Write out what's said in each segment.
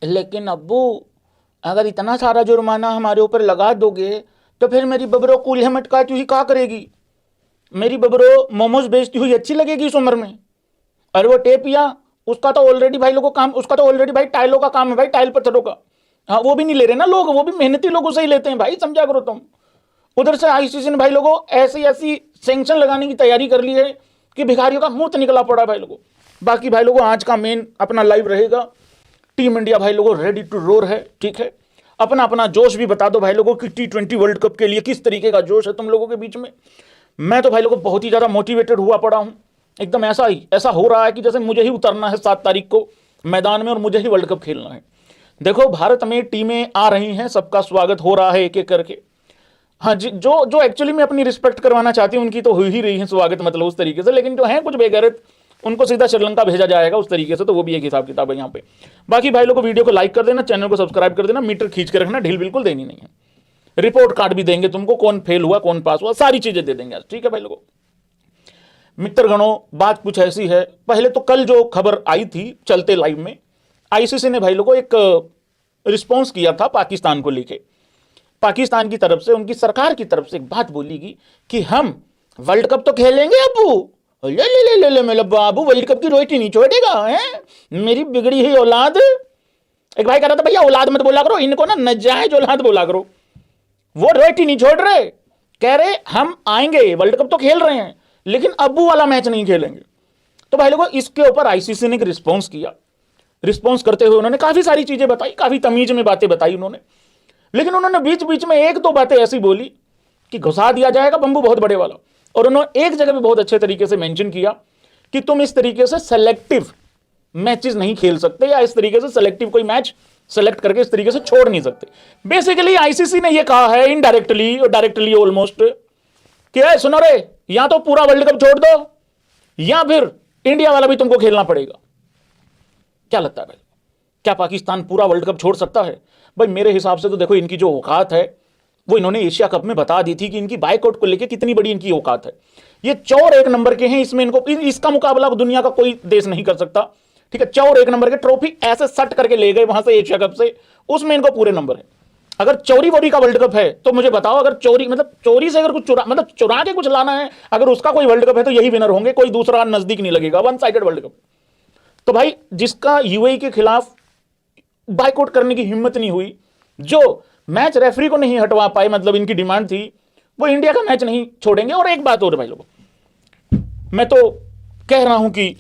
लेकिन अब्बू, अगर इतना सारा जुर्माना हमारे ऊपर लगा दोगे तो फिर मेरी बबरो कूल्हे मटकाती हुई क्या करेगी? मेरी बबरो मोमोज बेचती हुई अच्छी लगेगी इस उम्र में? और वो टेपिया, उसका तो ऑलरेडी भाई लोगों काम, उसका तो ऑलरेडी भाई टाइलों का काम है भाई, टाइल पत्थरों का। हाँ, वो भी नहीं ले रहे ना लोग, वो भी मेहनती लोगों से ही लेते हैं भाई, समझा करो तुम। उधर से आईसीसी ने भाई लोगों ऐसी ऐसी सैंक्शन लगाने की तैयारी कर ली है कि भिखारियों का मुंह निकला पड़ा है भाई लोगों। बाकी भाई लोगों आज का मेन अपना लाइव रहेगा, टीम इंडिया भाई लोगों रेडी टू रोर है, ठीक है। अपना अपना जोश भी बता दो भाई लोगों कि T20 वर्ल्ड कप के लिए किस तरीके का जोश है तुम लोगों के बीच में। मैं तो भाई लोगों बहुत ही ज्यादा मोटिवेटेड हुआ पड़ा हूं, एकदम ऐसा हो रहा है कि जैसे मुझे ही उतरना है 7 तारीख को मैदान में और मुझे ही वर्ल्ड कप खेलना है। देखो भारत में टीमें आ रही हैं, सबका स्वागत हो रहा है एक एक करके। हाँ जी, जो जो एक्चुअली में अपनी रिस्पेक्ट करवाना चाहती हूँ उनकी तो हो ही रही है स्वागत, मतलब उस तरीके से। लेकिन जो है कुछ बेगैरत, उनको सीधा श्रीलंका भेजा जाएगा उस तरीके से, तो वो भी एक हिसाब किताब है यहाँ पे। बाकी भाई लोगों को वीडियो को लाइक कर देना, चैनल को सब्सक्राइब कर देना, मीटर खींच के रखना, ढील बिल्कुल देनी नहीं है। रिपोर्ट कार्ड भी देंगे तुमको, कौन फेल हुआ कौन पास हुआ, सारी चीजें दे देंगे आज, ठीक है भाई लोगों। मित्रगणों, बात कुछ ऐसी है, पहले तो कल जो खबर आई थी चलते लाइव में, आईसीसी ने भाई लोगों एक रिस्पॉन्स किया था पाकिस्तान को लेके। पाकिस्तान की तरफ से, उनकी सरकार की तरफ से एक बात बोलीगी कि हम वर्ल्ड कप तो खेलेंगे अबू। ले ले ले ले ले मेरा बाबू, वर्ल्ड कप की रोटी नहीं छोड़ेगा है मेरी बिगड़ी हुई औलाद। एक भाई कह रहा था भैया औलाद मत बोला करो, इनको ना नाजायज औलाद बोला करो। वो रोटी नहीं छोड़ रहे, कह रहे हम आएंगे, वर्ल्ड कप तो खेल रहे हैं लेकिन अब्बू वाला मैच नहीं खेलेंगे। तो भाई लोगों इसके ऊपर आईसीसी ने एक रिस्पॉन्स किया। रिस्पॉन्स करते हुए उन्होंने काफी सारी चीजें बताई, काफी तमीज में बातें बताई उन्होंने। लेकिन उन्होंने बीच बीच में एक दो बातें ऐसी बोली कि घुसा दिया जाएगा बंबू बहुत बड़े वाला। और उन्होंने एक जगह पे बहुत अच्छे तरीके से मेंशन किया कि तुम इस तरीके से सेलेक्टिव मैचेस नहीं खेल सकते, या इस तरीके से सेलेक्टिव कोई मैच सेलेक्ट करके इस तरीके से छोड़ नहीं सकते। बेसिकली आईसीसी ने यह कहा है इनडायरेक्टली और डायरेक्टली ऑलमोस्ट कि सुनो रे, या तो पूरा वर्ल्ड कप छोड़ दो या फिर इंडिया वाला भी तुमको खेलना पड़ेगा। क्या लगता है भाई, क्या पाकिस्तान पूरा वर्ल्ड कप छोड़ सकता है? भाई मेरे हिसाब से तो देखो इनकी जो औकात है वो इन्होंने एशिया कप में बता दी थी कि इनकी बाइकआउट को लेकर कितनी बड़ी इनकी औकात है। ये चौर एक नंबर के हैं, इसमें इनको इसका मुकाबला दुनिया का कोई देश नहीं कर सकता, ठीक है। चौर एक नंबर के, ट्रॉफी ऐसे सट करके ले गए वहां से एशिया कप से, उसमें इनको पूरे नंबर है। अगर चोरी वोरी का वर्ल्ड कप है तो मुझे बताओ, अगर चोरी मतलब चोरी से अगर कुछ चुरा के कुछ लाना है, अगर उसका कोई वर्ल्ड कप है तो यही विनर होंगे, कोई दूसरा नजदीक नहीं लगेगा, वन साइडेड वर्ल्ड कप। तो भाई जिसका यूएई के खिलाफ बाइकआउट करने की हिम्मत नहीं हुई, जो मैच रेफरी को नहीं हटवा पाए, मतलब इनकी डिमांड थी, वो इंडिया का मैच नहीं छोड़ेंगे। और एक बात और भाई लोगों, मैं तो कह रहा हूं कि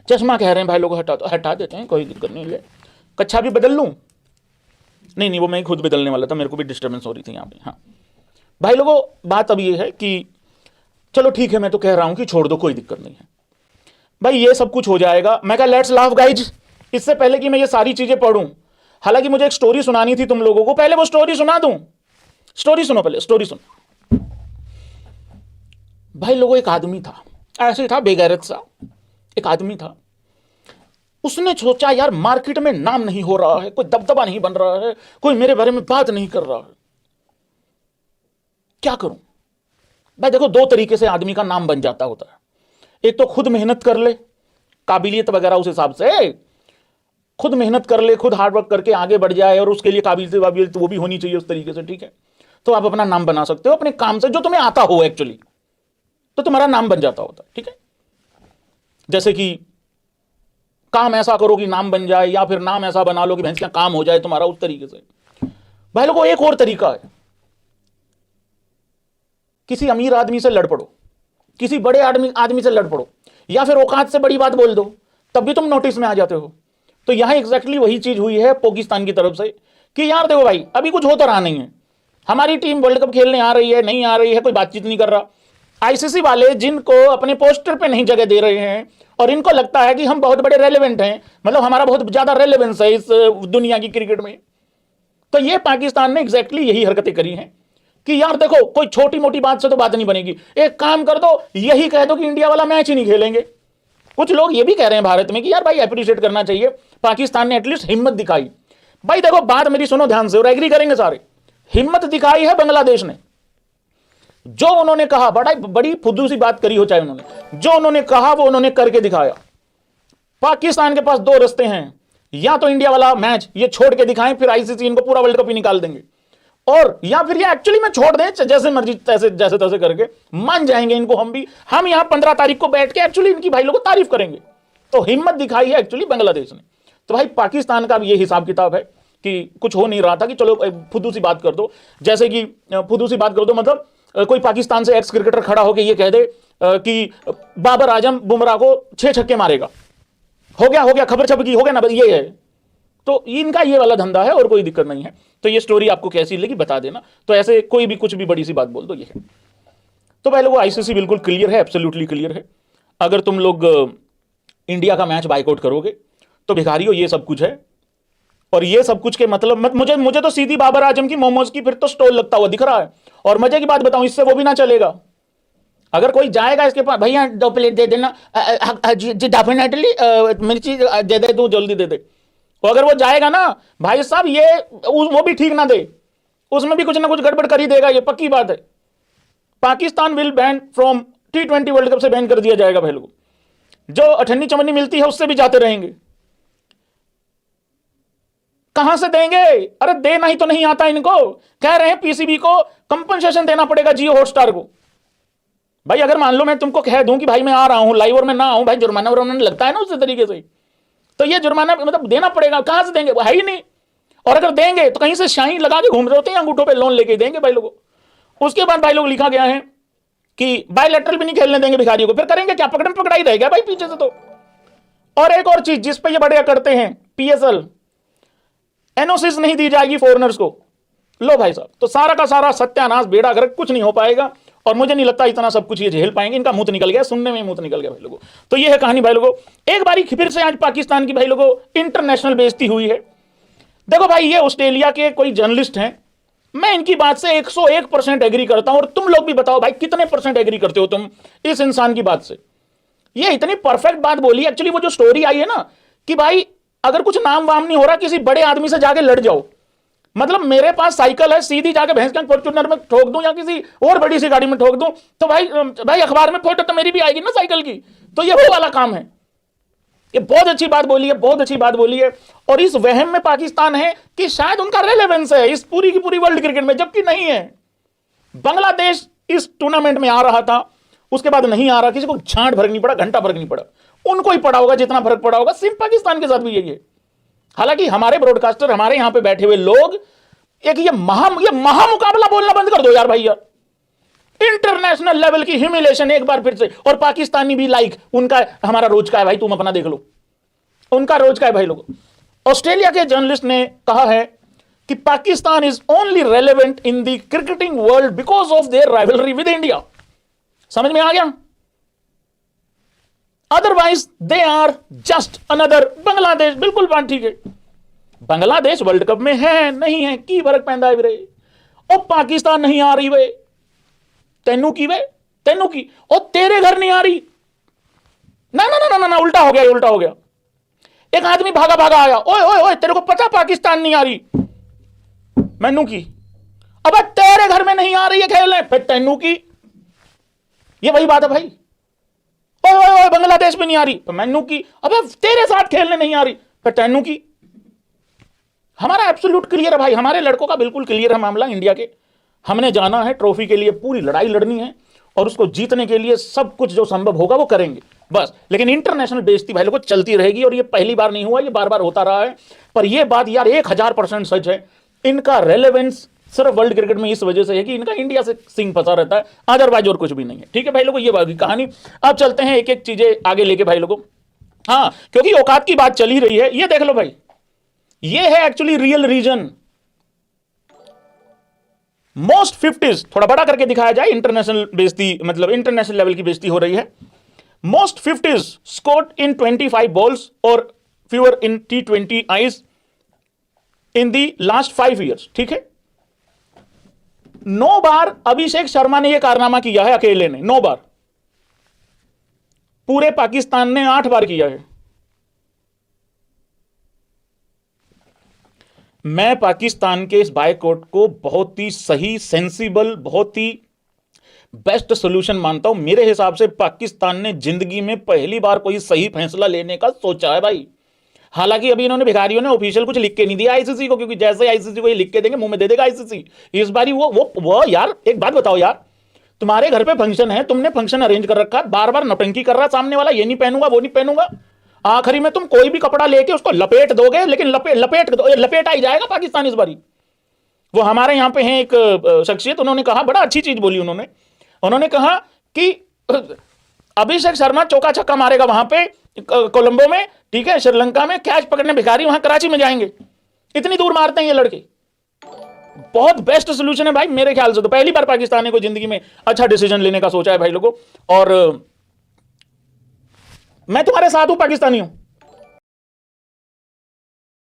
चश्मा कह रहे हैं भाई लोग हटा देते हैं, कोई दिक्कत नहीं है। कच्छा भी बदल लूं? नहीं, वो मैं खुद बदलने वाला था, मेरे को भी डिस्टर्बेंस हो रही थी यहाँ पे। हाँ भाई लोगों, बात अब ये है कि चलो ठीक है, मैं तो कह रहा हूं कि छोड़ दो, कोई दिक्कत नहीं है भाई, ये सब कुछ हो जाएगा। मैं कहा लेट्स लाफ गाइज। इससे पहले कि मैं ये सारी चीजें पढ़ूं, हालांकि मुझे एक स्टोरी सुनानी थी तुम लोगों को, पहले वो स्टोरी सुना दूं। स्टोरी सुनो, पहले स्टोरी सुनो। भाई लोगों एक आदमी था, ऐसे था बेगैरत सा एक आदमी था। उसने सोचा यार मार्केट में नाम नहीं हो रहा है, कोई दबदबा नहीं बन रहा है, कोई मेरे बारे में बात नहीं कर रहा है, क्या करूं? भाई देखो दो तरीके से आदमी का नाम बन जाता होता है। एक तो खुद मेहनत कर ले, काबिलियत वगैरह उस हिसाब से खुद मेहनत कर ले, खुद हार्डवर्क करके आगे बढ़ जाए, और उसके लिए काबिलियत वो भी होनी चाहिए उस तरीके से, ठीक है। तो आप अपना नाम बना सकते हो अपने काम से, जो तुम्हें आता हो एक्चुअली, तो तुम्हारा नाम बन जाता होता है, ठीक है। जैसे कि काम ऐसा करो कि नाम बन जाए, या फिर नाम ऐसा बना लो कि भैंस क्या काम हो जाए तुम्हारा, उस तरीके से। भाई लोगों एक और तरीका है, किसी अमीर आदमी से लड़ पड़ो, किसी बड़े आदमी से लड़ पड़ो, या फिर औकात से बड़ी बात बोल दो, तब भी तुम नोटिस में आ जाते हो। तो यहां एग्जैक्टली वही चीज हुई है पाकिस्तान की तरफ से कि यार देखो भाई अभी कुछ हो तो रहा नहीं है, हमारी टीम वर्ल्ड कप खेलने आ रही है नहीं आ रही है, कोई बातचीत नहीं कर रहा। आईसीसी वाले जिनको अपने पोस्टर पे नहीं जगह दे रहे हैं, और इनको लगता है कि हम बहुत बड़े रेलेवेंट हैं, मतलब हमारा बहुत ज्यादा रेलेवेंस है इस दुनिया की क्रिकेट में, तो ये पाकिस्तान ने एग्जैक्टली यही हरकतें करी हैं कि यार देखो कोई छोटी मोटी बात से तो बात नहीं बनेगी, एक काम कर दो, यही कह दो कि इंडिया वाला मैच ही नहीं खेलेंगे। कुछ लोग ये भी कह रहे हैं भारत में कि यार भाई अप्रिशिएट करना चाहिए, पाकिस्तान ने एटलीस्ट हिम्मत दिखाई। भाई देखो बात मेरी सुनो ध्यान से, और एग्री करेंगे सारे, हिम्मत दिखाई है बांग्लादेश ने। जो उन्होंने कहा, बड़ी फुद्दू सी बात करी हो चाहे उन्होंने, जो उन्होंने कहा वो उन्होंने करके दिखाया। पाकिस्तान के पास दो रास्ते हैं, या तो इंडिया वाला मैच ये छोड़ के दिखाएं, फिर आईसीसी इनको पूरा वर्ल्ड कप ही निकाल देंगे, और या फिर ये एक्चुअली में छोड़ दें, जैसे मर्जी तैसे जैसे तैसे करके मान जाएंगे इनको हम भी। हम यहां 15 तारीख को बैठ के एक्चुअली इनकी भाई लोगों को तारीफ करेंगे। तो हिम्मत दिखाई है एक्चुअली बांग्लादेश ने। तो भाई पाकिस्तान का भी ये हिसाब किताब है कि कुछ हो नहीं रहा था कि चलो फुद्दू सी बात कर दो, जैसे कि फुद्दू सी बात कर दो, मतलब कोई पाकिस्तान से एक्स क्रिकेटर खड़ा होकर ये कह दे कि बाबर आजम बुमराह को 6 छक्के मारेगा, हो गया खबर छप गई, हो गया ना, ये है। तो इनका ये वाला धंधा है और कोई दिक्कत नहीं है। तो ये स्टोरी आपको कैसी लगी बता देना। तो ऐसे कोई भी कुछ भी बड़ी सी बात बोल दो, ये है। तो पहले वो आईसीसी बिल्कुल क्लियर है, एब्सोल्युटली क्लियर है। अगर तुम लोग इंडिया का मैच बाइकआउट करोगे तो भिखारियों ये सब कुछ है, और ये सब कुछ के मतलब मुझे तो सीधी बाबर आजम की मोमोज की फिर तो स्टॉल लगता हुआ दिख रहा है। और मजे की बात बताऊं, इससे वो भी ना चलेगा। अगर कोई जाएगा इसके पास, भैया 2 प्लेट दे देना, जी डेफिनेटली मिर्ची दे दे, तू जल्दी दे दे। तो अगर वो जाएगा ना भाई साहब, ये वो भी ठीक ना दे, उसमें भी कुछ ना कुछ गड़बड़ कर ही देगा, ये पक्की बात है। Pakistan will ban from T20 world cup से बैन कर दिया जाएगा भाई लोग। जो अठन्नी चमन्नी मिलती है उससे भी जाते रहेंगे। कहां से देंगे? अरे देना ही तो नहीं आता इनको। कह रहे हैं पीसीबी को कंपनसेशन देना पड़ेगा जियो हॉटस्टार को। भाई अगर मान लो मैं तुमको कह दूं कि भाई मैं आ रहा हूं लाइव और मैं ना आऊं, भाई जुर्माना लगता है ना उसी तरीके से। तो ये जुर्माना मतलब देना पड़ेगा, कहां से देंगे? वो है ही नहीं। और अगर देंगे तो कहीं से शाही लगा के घूम रहे होते हैं अंगूठों पे, लोन लेके देंगे भाई लोगों। उसके बाद भाई लोग लिखा गया है कि बायलैटरल भी नहीं खेलने देंगे भिखारियों को। फिर करेंगे क्या? पकड़म पकड़ाई रहेगा भाई पीछे से। तो और एक और चीज जिस पे ये बड़े करते हैं, PSL एनओसीज नहीं दी जाएगी फॉरेनर्स को। लो भाई साहब, तो सारा का सारा सत्यानाश, बेड़ा गर्क, कुछ नहीं हो पाएगा। और मुझे नहीं लगता इतना सब कुछ ये झेल पाएंगे। इनका मुंह निकल गया, सुनने में मुंह निकल गया भाई लोगों। तो ये है कहानी भाई लोगों। एक बारी फिर से आज पाकिस्तान की भाई लोगों इंटरनेशनल बेइज्जती हुई है। देखो भाई, ये ऑस्ट्रेलिया के कोई जर्नलिस्ट हैं, मैं इनकी बात से 101% एग्री करता हूं। और तुम लोग भी बताओ भाई कितने % एग्री करते हो तुम इस इंसान की बात से। ये इतनी परफेक्ट बात बोली। एक्चुअली वो जो स्टोरी आई है ना कि भाई अगर कुछ नाम वाम नहीं हो रहा, किसी बड़े आदमी से जाके लड़ जाओ। मतलब मेरे पास साइकिल है, सीधी जाके भैंसगंज फॉर्च्यूनर में ठोक दूं या किसी और बड़ी सी गाड़ी में ठोक दूं, तो भाई अखबार में फोटो तो मेरी भी आएगी ना साइकिल की। तो ये वो वाला काम है। ये बहुत अच्छी बात बोली है, बहुत अच्छी बात बोली है। और इस वहम में पाकिस्तान है कि शायद उनका रेलेवेंस है इस पूरी की पूरी वर्ल्ड क्रिकेट में, जबकि नहीं है। बांग्लादेश इस टूर्नामेंट में आ रहा था, उसके बाद नहीं आ रहा, किसी को झांट फर्क नहीं पड़ा, घंटा फर्क नहीं पड़ा। उनको ही पड़ा होगा जितना फर्क पड़ा होगा। सिर्फ पाकिस्तान के साथ भी यही है। हालांकि हमारे ब्रॉडकास्टर, हमारे यहां पे बैठे हुए लोग, एक ये महा मुकाबला बोलना बंद कर दो यार भाई यार। इंटरनेशनल लेवल की ह्यूमिलेशन एक बार फिर से। और पाकिस्तानी भी लाइक उनका हमारा रोज का है भाई, तुम अपना देख लो, उनका रोज का है भाई लोग। ऑस्ट्रेलिया के जर्नलिस्ट ने कहा है कि Pakistan is only relevant in the cricketing world because of their rivalry with India. समझ में आ गया? Otherwise they are just another Bangladesh. बिल्कुल बात ठीक है। बांग्लादेश वर्ल्ड कप में है नहीं है की फर्क पैंदा है वीरे। और पाकिस्तान नहीं आ रही वे, तेनू की वे, तेनू की। और तेरे घर नहीं आ रही। ना ना ना ना ना, उल्टा हो गया, उल्टा हो गया। एक आदमी भागा भागा आया, ओए ओए ओए तेरे को पता पाकिस्तान नहीं आ रही, मैनू की। अब तेरे घर में नहीं आ रही है खेलने, फिर तेनू की। ये वही बात है भाई। ओए ओए ओए बांग्लादेश में नहीं आ रही, तो मैनू की। अब तेरे साथ खेलने नहीं आ रही, फिर तेनू की। हमारा एब्सोल्यूट क्लियर है भाई, हमारे लड़कों का बिल्कुल क्लियर है मामला इंडिया के। हमने जाना है, ट्रॉफी के लिए पूरी लड़ाई लड़नी है और उसको जीतने के लिए सब कुछ जो संभव होगा वो करेंगे बस। लेकिन इंटरनेशनल बेइज्जती भाई लोगों चलती रहेगी। और ये पहली बार नहीं हुआ, ये बार बार होता रहा है। पर ये बात यार 1000% सच है। इनका रेलेवेंस सिर्फ वर्ल्ड क्रिकेट में इस वजह से है कि इनका इंडिया से सिंग फंसा रहता है, अदरवाइज और कुछ भी नहीं है। ठीक है भाई लोगों, ये बाकी कहानी। अब चलते हैं एक एक चीजें आगे लेके भाई लोगों। हाँ, क्योंकि औकात की बात चली रही है। ये देख लो भाई, ये है actually real reason. Most 50s, थोड़ा बड़ा करके दिखाया जाए, इंटरनेशनल बेइज्जती मतलब इंटरनेशनल लेवल की बेइज्जती हो रही है। Most 50s scored in 25 balls और fewer in T20 Is in the last 5 years। ठीक है, 9 बार अभिषेक शर्मा ने यह कारनामा किया है अकेले ने, 9 बार। पूरे पाकिस्तान ने 8 बार किया है। मैं पाकिस्तान के इस बायकॉट को बहुत ही सही, सेंसिबल, बहुत ही बेस्ट सोल्यूशन मानता हूं। मेरे हिसाब से पाकिस्तान ने जिंदगी में पहली बार कोई सही फैसला लेने का सोचा है भाई। हालांकि अभी इन्होंने भिखारियों ने ऑफिशियल कुछ लिख के नहीं दिया आईसीसी को, क्योंकि जैसे आईसीसी को ये लिख के देंगे मुंह में दे देगा आईसीसी। इस बारी वो यार एक बात बताओ यार, तुम्हारे घर पे फंक्शन है, तुमने फंक्शन अरेंज कर रखा, बार बार नौटंकी कर रहा सामने वाला, ये नहीं पहनूंगा वो नहीं पहनूंगा, आखिरी में तुम कोई भी कपड़ा लेके उसको लपेट दोगे, लेकिन लपेट आ ही जाएगा पाकिस्तान इस बारी। वो हमारे यहाँ पे हैं एक शख्सियत, उन्होंने कहा, बड़ा अच्छी चीज बोली उन्होंने कहा कि अभिषेक शर्मा चौका छक्का मारेगा वहां पे कोलंबो में, ठीक है, श्रीलंका में कैच पकड़ने भिखारी वहां कराची में जाएंगे, इतनी दूर मारते हैं ये लड़के। बहुत बेस्ट सोल्यूशन है भाई मेरे ख्याल से। तो पहली बार पाकिस्तान ने कोई जिंदगी में अच्छा डिसीजन लेने का सोचा है भाई लोगों, और मैं तुम्हारे साथ हूं, पाकिस्तानी हूं।